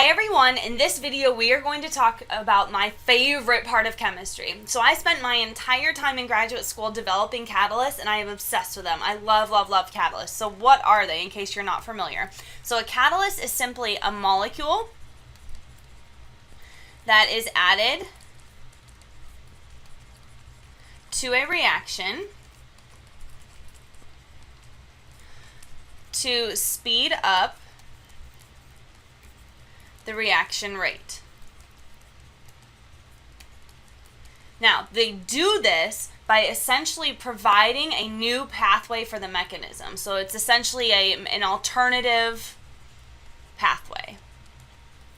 Hi everyone, in this video we are going to talk about my favorite part of chemistry. So I spent my entire time in graduate school developing catalysts and I am obsessed with them. I love catalysts. So what are they in case you're not familiar? So a catalyst is simply a molecule that is added to a reaction to speed up the reaction rate. Now, they do this by essentially providing a new pathway for the mechanism. So it's essentially an alternative pathway.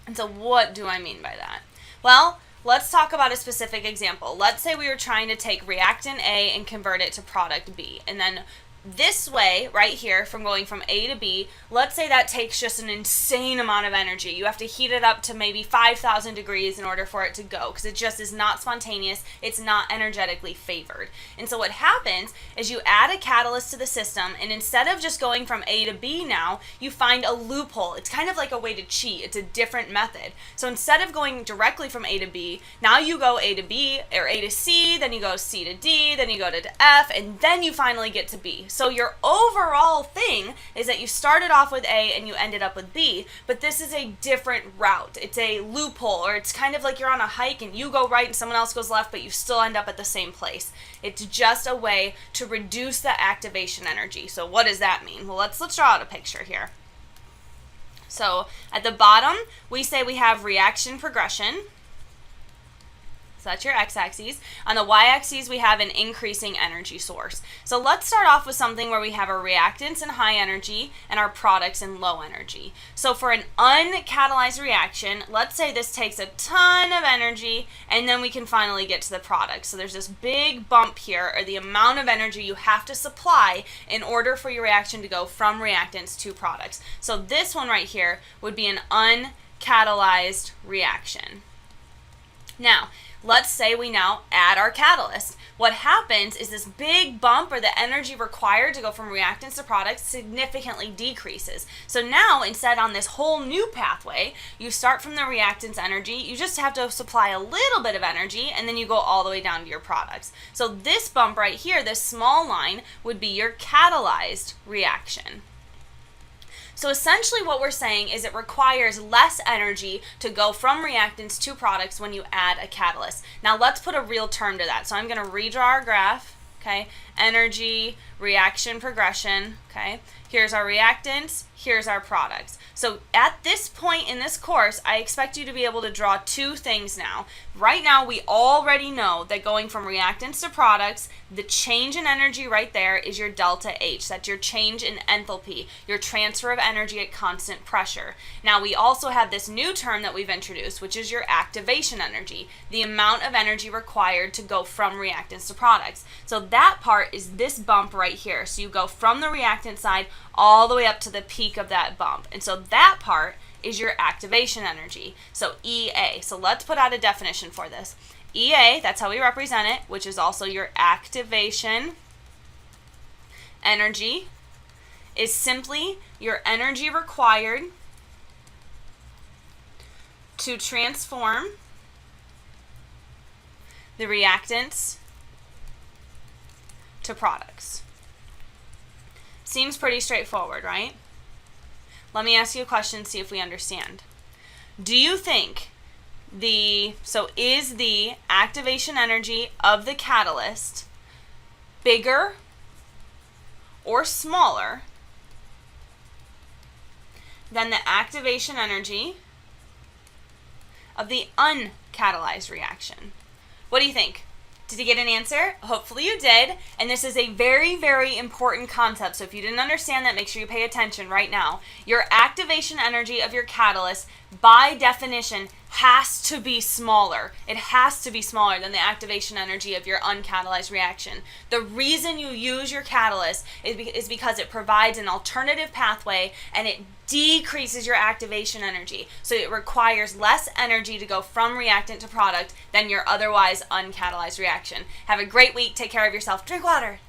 And so what do I mean by that? Well, let's talk about a specific example. Let's say we were trying to take reactant A and convert it to product B. And then this way, right here, from going from A to B, let's say that takes just an insane amount of energy. You have to heat it up to maybe 5,000 degrees in order for it to go, because it just is not spontaneous, it's not energetically favored. And so what happens is you add a catalyst to the system, and instead of just going from A to B now, you find a loophole. It's kind of like a way to cheat. It's a different method. So instead of going directly from A to B, now you go A to B, or A to C, then you go C to D, then you go to F, and then you finally get to B. So your overall thing is that you started off with A and you ended up with B, but this is a different route. It's a loophole, or it's kind of like you're on a hike and you go right and someone else goes left, but you still end up at the same place. It's just a way to reduce the activation energy. So what does that mean? Well, let's draw out a picture here. So at the bottom, we say we have reaction progression. So that's your x-axis. On the y-axis, we have an increasing energy source. So let's start off with something where we have our reactants in high energy and our products in low energy. So for an uncatalyzed reaction, let's say this takes a ton of energy and then we can finally get to the product. So there's this big bump here, or the amount of energy you have to supply in order for your reaction to go from reactants to products. So this one right here would be an uncatalyzed reaction. Now, let's say we now add our catalyst. What happens is this big bump, or the energy required to go from reactants to products, significantly decreases. So now, instead, on this whole new pathway, you start from the reactants energy, you just have to supply a little bit of energy, and then you go all the way down to your products. So this bump right here, this small line, would be your catalyzed reaction. So essentially what we're saying is it requires less energy to go from reactants to products when you add a catalyst. Now let's put a real term to that. So I'm going to redraw our graph, okay? Energy, reaction, progression, okay? Here's our reactants, here's our products. So at this point in this course, I expect you to be able to draw two things now. Right now, we already know that going from reactants to products, the change in energy right there is your delta H. That's your change in enthalpy, your transfer of energy at constant pressure. Now, we also have this new term that we've introduced, which is your activation energy, the amount of energy required to go from reactants to products. So that part is this bump right here. So you go from the reactant side all the way up to the peak of that bump. And so that part is your activation energy. So EA. So let's put out a definition for this. EA, that's how we represent it, which is also your activation energy, is simply your energy required to transform the reactants to products. Seems pretty straightforward, right? Let me ask you a question, see if we understand. Do you think is the activation energy of the catalyst bigger or smaller than the activation energy of the uncatalyzed reaction? What do you think? Did you get an answer? Hopefully you did. And this is a very, very important concept. So if you didn't understand that, make sure you pay attention right now. Your activation energy of your catalyst, by definition, has to be smaller. It has to be smaller than the activation energy of your uncatalyzed reaction. The reason you use your catalyst is because it provides an alternative pathway and it decreases your activation energy. So it requires less energy to go from reactant to product than your otherwise uncatalyzed reaction. Have a great week. Take care of yourself. Drink water.